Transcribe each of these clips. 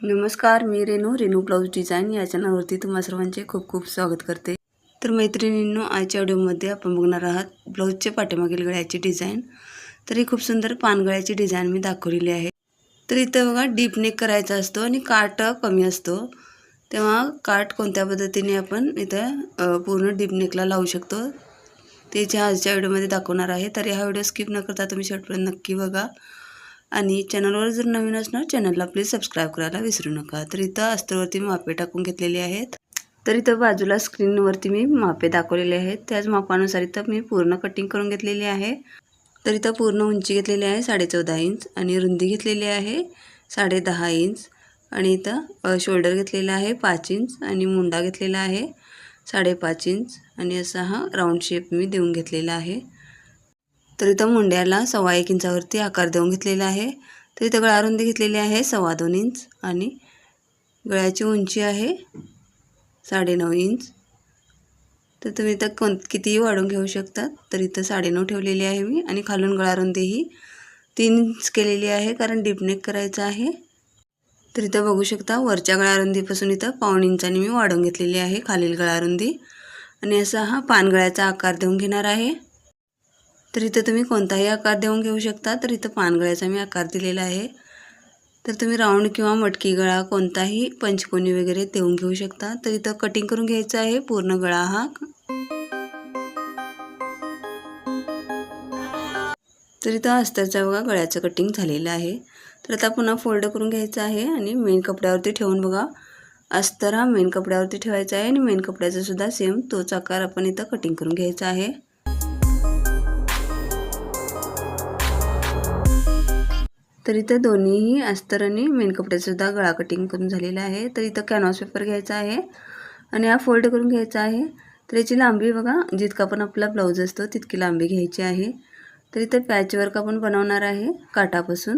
नमस्कार, मी Renu blouse design या चॅनलवरती तुम्हा सर्वांचे खूप खूप स्वागत करते। तर मैत्रिणींनो, आजच्या व्हिडिओमध्ये आपण बघणार आहात ब्लाऊजचे पाठीमागील गळ्याची डिझाईन। तर ही खूप सुंदर पानगळ्याची डिझाईन मी दाखवलेली आहे। तर इथं बघा डीप नेक करायचा असतो आणि काठ कमी असतो, तेव्हा काठ कोणत्या पद्धतीने आपण इथं पूर्ण डीप नेकला लावू शकतो त्याची आजच्या व्हिडिओमध्ये दाखवणार आहे। तर हा व्हिडिओ स्किप न करता तुम्ही शेवटपर्यंत नक्की बघा आणि चॅनलवर जर नवीन असणार चॅनलला प्लीज सबस्क्राइब करायला विसरू नका। तर इथं अस्तरवरती मापे टाकून घेतलेली आहेत। तर इथं बाजूला स्क्रीनवरती मी मापे दाखवलेले आहेत, त्याच मापानुसार इथं मी पूर्ण कटिंग करून घेतलेली आहे। तर इथं पूर्ण उंची घेतलेली आहे 14.5 इंच आणि रुंदी घेतलेली आहे 10.5 इंच आणि इथं शोल्डर घेतलेला आहे 5 इंच आणि मुंडा घेतलेला आहे 5.5 इंच आणि असा हा राऊंड शेप मी देऊन घेतलेला आहे। तर इथं मुंड्याला 1.25 इंचावरती आकार देऊन घेतलेला आहे। तर इथं गळारुंदी घेतलेली आहे 2.25 इंच आणि गळ्याची उंची आहे 9.5 इंच। तर तुम्ही इथं कितीही वाढवून घेऊ शकता। तर इथं 9.5 ठेवलेली आहे मी आणि खालून गळारुंदी ही 3 इंच केलेली आहे, कारण डीप नेक करायचं आहे। तर इथं बघू शकता वरच्या गळारुंदीपासून इथं 1.5 इंचांनी मी वाढवून घेतलेली आहे खालील गळारुंदी आणि असा हा पानगळ्याचा आकार देऊन घेणार आहे। तर इथं तुम्ही कोणताही आकार देऊन घेऊ शकता। तर इथं पानगळ्याचा मी आकार दिलेला आहे। तर तुम्ही राऊंड किंवा मटकी गळा कोणताही पंचकोनी वगैरे देऊन घेऊ शकता। तर इथं कटिंग करून घ्यायचं आहे पूर्ण गळा हा। तर इथं अस्तरच्या बघा गळ्याचं कटिंग झालेलं आहे। तर आता पुन्हा फोल्ड करून घ्यायचं आहे आणि मेन कपड्यावरती ठेवून बघा अस्तर हा मेन कपड्यावरती ठेवायचा आहे आणि मेन कपड्याचा सुद्धा सेम तोच आकार आपण इथं कटिंग करून घ्यायचा आहे। तर इथं दोन्हीही अस्तर आणि मेन कपड्याचा गळा कटिंग करून झालेला आहे। तर इथं कॅनव्हास पेपर घ्यायचा आहे आणि हा फोल्ड करून घ्यायचा आहे। तर याची लांबी बघा जितका पण आपला ब्लाऊज असतो तितकी लांबी घ्यायची आहे। तर इथं पॅचवर्क आपण बनवणार आहे काठापासून।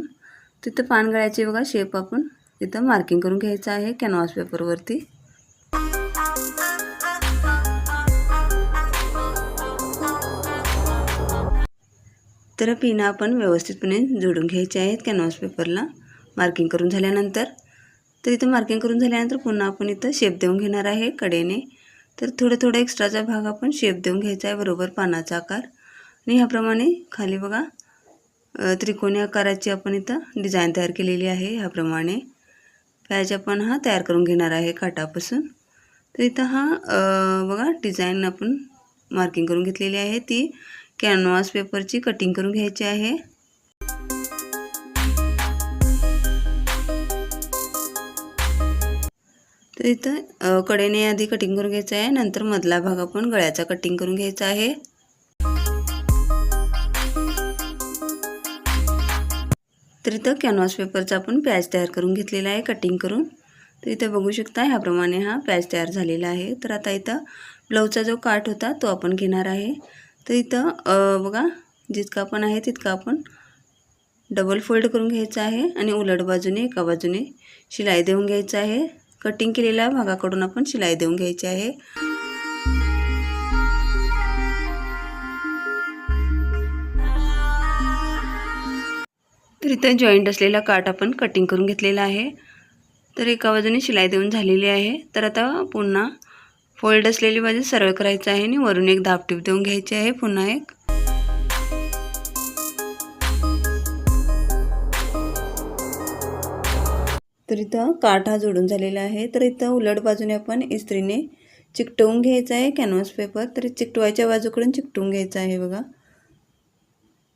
तिथं पानगळ्याची बघा शेप आपण इथं मार्किंग करून घ्यायचं आहे कॅनव्हास पेपरवरती। तर पिना आपण व्यवस्थितपणे जोडून घ्यायचे आहेत कॅनव्हास पेपरला मार्किंग करून झाल्यानंतर। तर इथं मार्किंग करून झाल्यानंतर पुन्हा आपण इथं शेप देऊन घेणार आहे कडेने। तर थोडं एक्स्ट्राचा भाग आपण शेप देऊन घ्यायचा आहे बरोबर पानाचा आकार आणि ह्याप्रमाणे खाली बघा त्रिकोणी आकाराची आपण इथं डिझाईन तयार केलेली आहे। ह्याप्रमाणे पॅच आपण हा तयार करून घेणार आहे काठापासून। तर इथं हा बघा डिझाईन आपण मार्किंग करून घेतलेली आहे ती कॅनव्हास पेपरची कटिंग करून घ्यायची आहे। तर इथं कडेने आधी कटिंग करून घ्यायचं आहे, नंतर मधला भाग आपण गळ्याचा कटिंग करून घ्यायचा आहे। तर इथं कॅनव्हास पेपरचा आपण पॅच तयार करून घेतलेला आहे कटिंग करून। तर इथं बघू शकता ह्याप्रमाणे हा पॅच तयार झालेला आहे। तर आता इथं ब्लाऊजचा जो काठ होता तो आपण घेणार आहे। तर इथं बघा जितका पण आहे तितका आपण डबल फोल्ड करून घ्यायचा आहे आणि उलट बाजूने एका बाजूने शिलाई देऊन घ्यायचं आहे। कटिंग केलेल्या भागाकडून आपण शिलाई देऊन घ्यायची आहे। तर इथं जॉईंट असलेला काठ आपण कटिंग करून घेतलेला आहे। तर एका बाजूने शिलाई देऊन झालेली आहे। तर आता पुन्हा फोल्ड असलेली बाजू सरळ करायची आहे आणि वरून एक दाब टीप देऊन घ्यायची आहे पुन्हा एक। तर इथं काठ हा जोडून झालेला आहे। तर इथं उलट बाजूने आपण इस्त्रीने चिकटवून घ्यायचा आहे कॅनव्हास पेपर। तर चिकटवायच्या बाजूकडून चिकटवून घ्यायचा आहे बघा।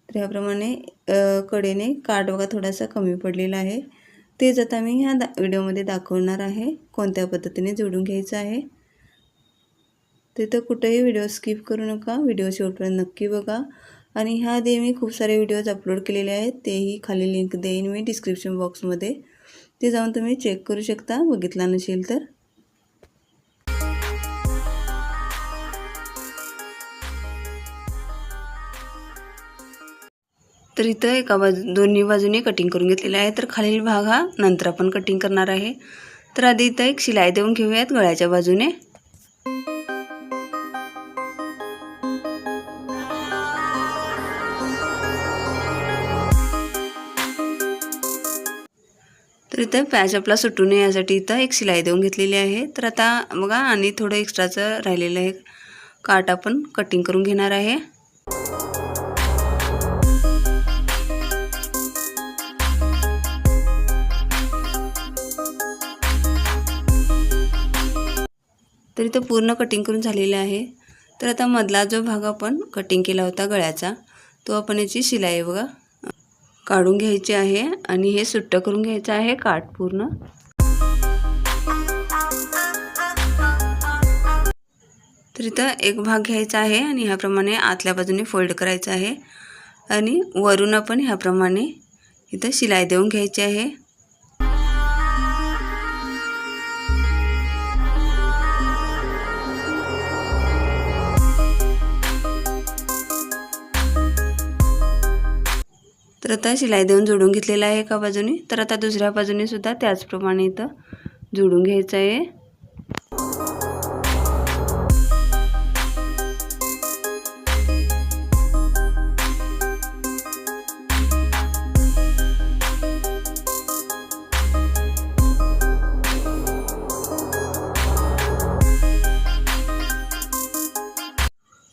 तर ह्याप्रमाणे कडेने काठ बघा थोडासा कमी पडलेला आहे, तेच आता मी ह्या व्हिडिओमध्ये दाखवणार आहे कोणत्या पद्धतीने जोडून घ्यायचं आहे। तिथं कुठेही व्हिडिओ स्किप करू नका, व्हिडिओ शेवटपर्यंत नक्की बघा। आणि ह्याआधी मी खूप सारे व्हिडिओज अपलोड केलेले आहेत, तेही खाली लिंक देईन मी डिस्क्रिप्शन बॉक्समध्ये, ते जाऊन तुम्ही चेक करू शकता बघितला नसेल तर। तर इथं एका दोन्ही बाजूने कटिंग करून घेतलेला आहे। तर खालील भाग हा नंतर आपण कटिंग करणार आहे। तर आधी इथं एक शिलाई देऊन घेऊयात गळ्याच्या बाजूने। तर तर इथं पॅच आपला सुटू नये यासाठी इथं एक शिलाई देऊन घेतलेली आहे। तर आता बघा आणि थोडं एक्स्ट्राचं राहिलेलं आहे काठ आपण कटिंग करून घेणार आहे। तर इथं पूर्ण कटिंग करून झालेलं आहे। तर आता मधला जो भाग आपण कटिंग केला होता गळ्याचा तो आपण याची शिलाई बघा काढून घ्यायची आहे आणि हे सुट्ट करून घ्यायचं आहे काठ पूर्ण। तर इथं एक भाग घ्यायचा आहे आणि ह्याप्रमाणे आतल्या बाजूने फोल्ड करायचं आहे आणि वरून आपण ह्याप्रमाणे इथं शिलाई देऊन घ्यायची आहे। तर आता शिलाई देऊन जोडून घेतलेला आहे एका बाजूने। तर आता दुसऱ्या बाजूने सुद्धा त्याचप्रमाणे इथं जोडून घ्यायचं आहे।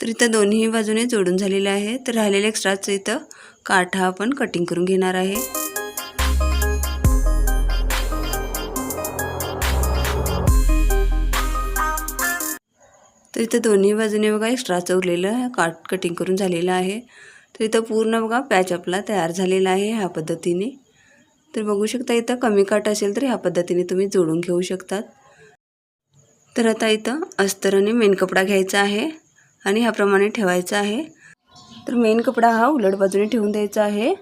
तर इथं दोन्ही बाजूने जोडून झालेले आहे। तर राहिलेले एक्स्ट्राचं इथं काठ हा आपण कटिंग करून घेणार आहे। तर इथं दोन्ही बाजूने बघा एक्स्ट्राचं उरलेलं काठ कटिंग करून झालेलं आहे। तर इथं पूर्ण बघा पॅच आपला तयार झालेला आहे ह्या पद्धतीने। तर बघू शकता इथं कमी काठ असेल तर ह्या पद्धतीने तुम्ही जोडून घेऊ शकतात। तर आता इथं अस्तर आणि मेन कपडा घ्यायचा आहे आणि ह्याप्रमाणे ठेवायचा आहे। तर मेन कपडा हा उलट बाजूने ठेवून द्यायचा आहे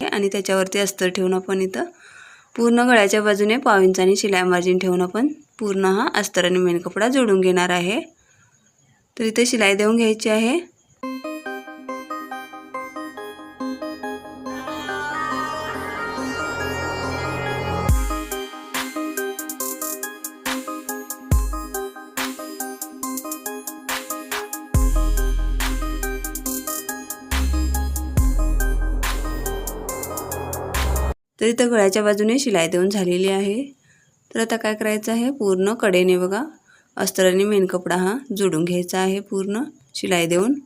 आणि त्याच्यावरती अस्तर ठेवून आपण इथं पूर्ण गळ्याच्या बाजूने 1/2 इंचानी शिलाई मार्जिन ठेवून आपण पूर्ण हा अस्तर आणि मेन कपडा जोडून घेणार आहे। तर इथे शिलाई देऊन घ्यायची आहे। तर इथं गळ्याच्या बाजूने शिलाई देऊन झालेली आहे। तर आता काय करायचं आहे पूर्ण कडेने बघा अस्तर आणि मेन कपडा हा जोडून घ्यायचा आहे पूर्ण शिलाई देऊन।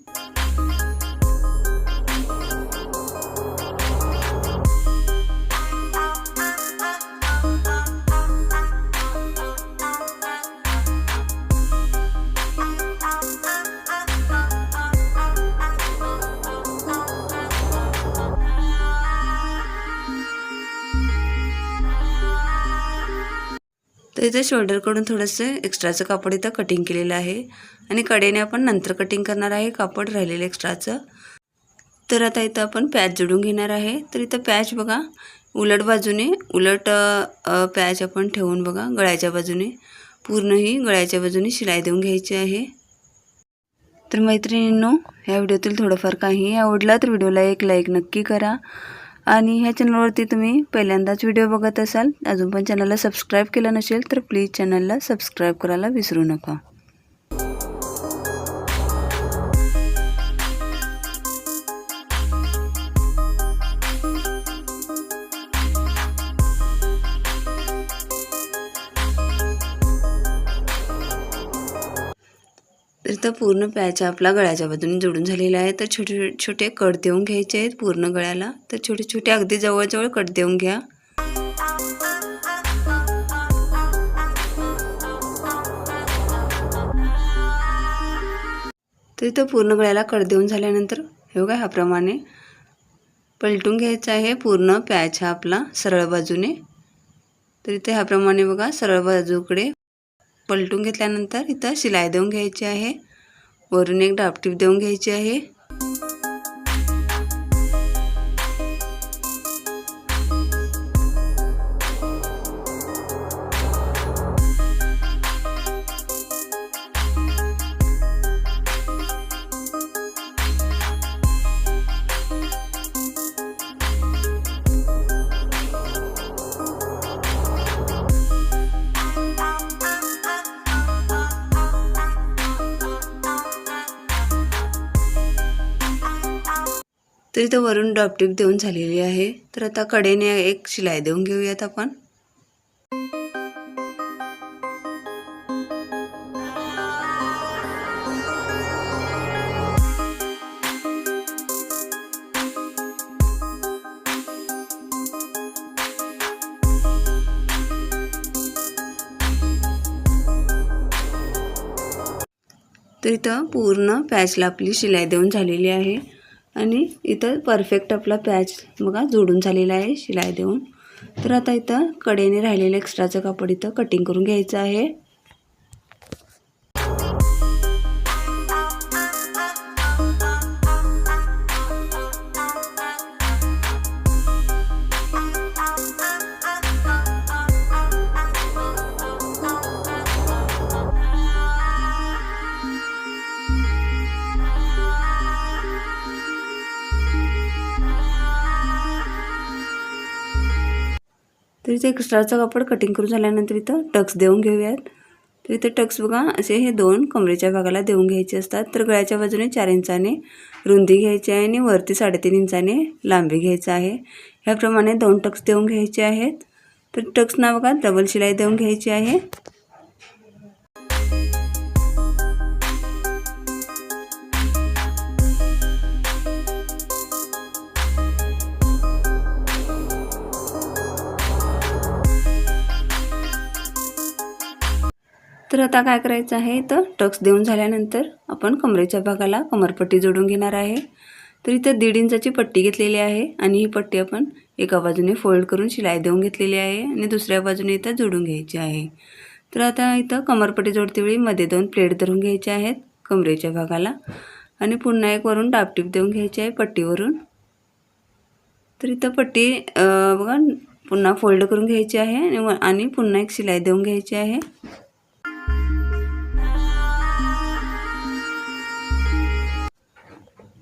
तर इथे शोल्डरकडून थोडंसं एक्स्ट्राचं कापड इथं कटिंग केलेलं आहे आणि कडेने आपण नंतर कटिंग करणार आहे कापड राहिलेलं एक्स्ट्राचं। तर आता इथं आपण पॅच जोडून घेणार आहे। तर इथं पॅच बघा उलट बाजूने उलट पॅच आपण ठेवून बघा गळ्याच्या बाजूने पूर्ण ही गळ्याच्या बाजूने शिलाई देऊन घ्यायची आहे। तर मैत्रिणींनो ह्या व्हिडिओतील थोडंफार काही आवडलं तर व्हिडिओला एक लाईक नक्की करा आणि ह्या चॅनलवरती तुम्ही पहिल्यांदाच व्हिडिओ बघत असाल अजून पण चॅनलला सबस्क्राईब केलं नसेल तर प्लीज चॅनलला सबस्क्राईब करायला विसरू नका। तर इथं पूर्ण पॅच आपला गळ्याच्या बाजूने जोडून झालेला आहे। तर छोटे छोटे कट देऊन घ्यायचे आहेत पूर्ण गळ्याला। तर छोटे छोटे अगदी जवळ कट देऊन घ्या। तर इथं पूर्ण गळ्याला कट देऊन झाल्यानंतर हे बघा ह्याप्रमाणे पलटून घ्यायचं आहे पूर्ण पॅच हा आपला सरळ बाजूने। तर इथे ह्याप्रमाणे बघा सरळ बाजूकडे पलटून घेतल्यानंतर इथं शिलाई देऊन घ्यायची आहे वरून एक डापटीप देऊन घ्यायची आहे। तर इथं वरून डॉपटीप देऊन झालेली आहे। तर आता कडेने एक शिलाई देऊन घेऊयात आपण। तर इथं पूर्ण पॅचला आपली शिलाई देऊन झालेली आहे आणि इथं परफेक्ट आपला पॅच बघा जोडून झालेला आहे शिलाई देऊन। तर आता इथं कडेने राहिलेलं एक्स्ट्राचं कापड इथं कटिंग करून घ्यायचं आहे। तर इथे एक्स्ट्राचं कापड कटिंग करून झाल्यानंतर इथं टक्स देऊन घेऊयात। तर इथे टक्स बघा असे हे 2 कमरेच्या भागाला देऊन घ्यायचे असतात। तर गळ्याच्या बाजूने 4 इंचाने रुंदी घ्यायची आहे आणि वरती 3.5 इंचाने लांबी घ्यायचं आहे। ह्याप्रमाणे 2 टक्स देऊन घ्यायचे आहेत। तर टक्सना बघा डबल शिलाई देऊन घ्यायची आहे। तर आता काय करायचं आहे तर टक्स देऊन झाल्यानंतर आपण कमरेच्या भागाला कमरपट्टी जोडून घेणार आहे। तर इथं 1.5 इंचाची पट्टी घेतलेली आहे आणि ही पट्टी आपण एका बाजूने फोल्ड करून शिलाई देऊन घेतलेली आहे आणि दुसऱ्या बाजूने इथं जोडून घ्यायची आहे। तर आता इथं कमरपट्टी जोडतेवेळी मध्ये 2 प्लेट धरून घ्यायचे आहेत कमरेच्या भागाला आणि पुन्हा एक वरून दाबटीप देऊन घ्यायची आहे पट्टीवरून। तर इथं पट्टी बघा पुन्हा फोल्ड करून घ्यायची आहे आणि पुन्हा एक शिलाई देऊन घ्यायची आहे।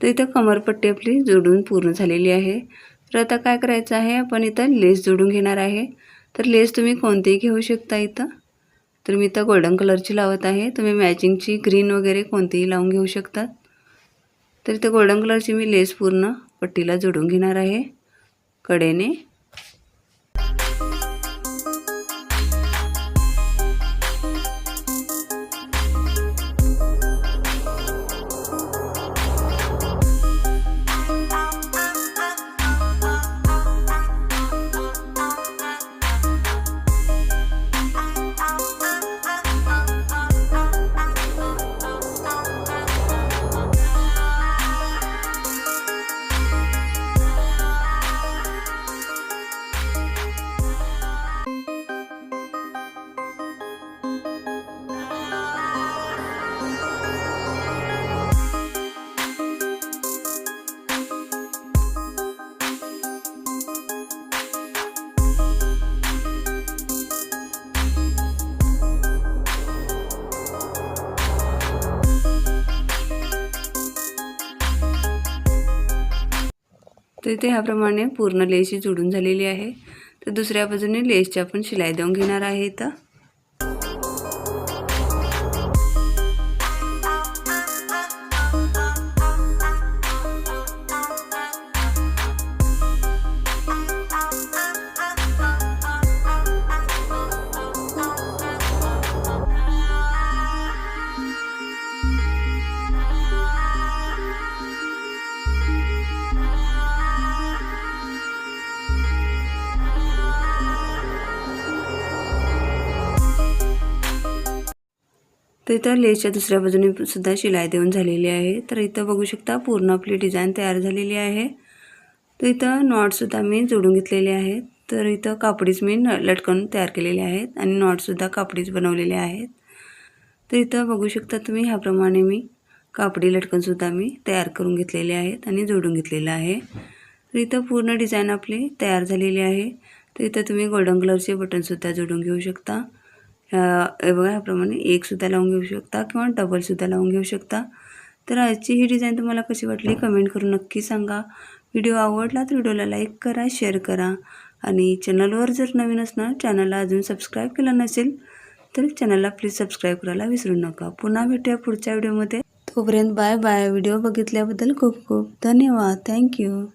तर इथं कमरपट्टी आपली जोडून पूर्ण झालेली आहे। तर आता काय करायचं आहे आपण इथं लेस जोडून घेणार आहे। तर लेस तुम्ही कोणतीही घेऊ शकता इथं। तर मी इथं गोल्डन कलरची लावत आहे, तुम्ही मॅचिंगची ग्रीन वगैरे कोणतीही लावून घेऊ शकता। तर इथं गोल्डन कलरची मी लेस पूर्ण पट्टीला जोडून घेणार आहे कडेने। तर इथे ह्याप्रमाणे पूर्ण लेसची जोडून झालेली आहे। तर दुसऱ्या बाजूने लेसची आपण शिलाई देऊन घेणार आहे इथं। तर इथं लेसच्या दुसऱ्या बाजूने सुद्धा शिलाई देऊन झालेली आहे। तर इथं बघू शकता पूर्ण आपली डिझाइन तयार झालेली आहे। तर इथं नॉटसुद्धा मी जोडून घेतलेले आहेत। तर इथं कापडीच मी लटकन तयार केलेले आहेत आणि नॉटसुद्धा कापडीच बनवलेले आहेत। तर इथं बघू शकता तुम्ही ह्याप्रमाणे मी कापडी लटकनसुद्धा मी तयार करून घेतलेले आहेत आणि जोडून घेतलेलं आहे। तर इथं पूर्ण डिझाइन आपली तयार झालेली आहे। तर इथं तुम्ही गोल्डन कलरचे बटनसुद्धा जोडून घेऊ शकता। बघा ह्याप्रमाणे एकसुद्धा लावून घेऊ शकता किंवा डबलसुद्धा लावून घेऊ शकता। तर आजची ही डिझाइन तुम्हाला कशी वाटली कमेंट करून नक्की सांगा। व्हिडिओ आवडला तर व्हिडिओला लाईक करा, शेअर करा आणि चॅनलवर जर नवीन असणार चॅनलला अजून सबस्क्राईब केलं नसेल तर चॅनलला प्लीज सबस्क्राईब करायला विसरू नका। पुन्हा भेटूया पुढच्या व्हिडिओमध्ये। तोपर्यंत बाय बाय। व्हिडिओ बघितल्याबद्दल खूप खूप धन्यवाद। थँक्यू।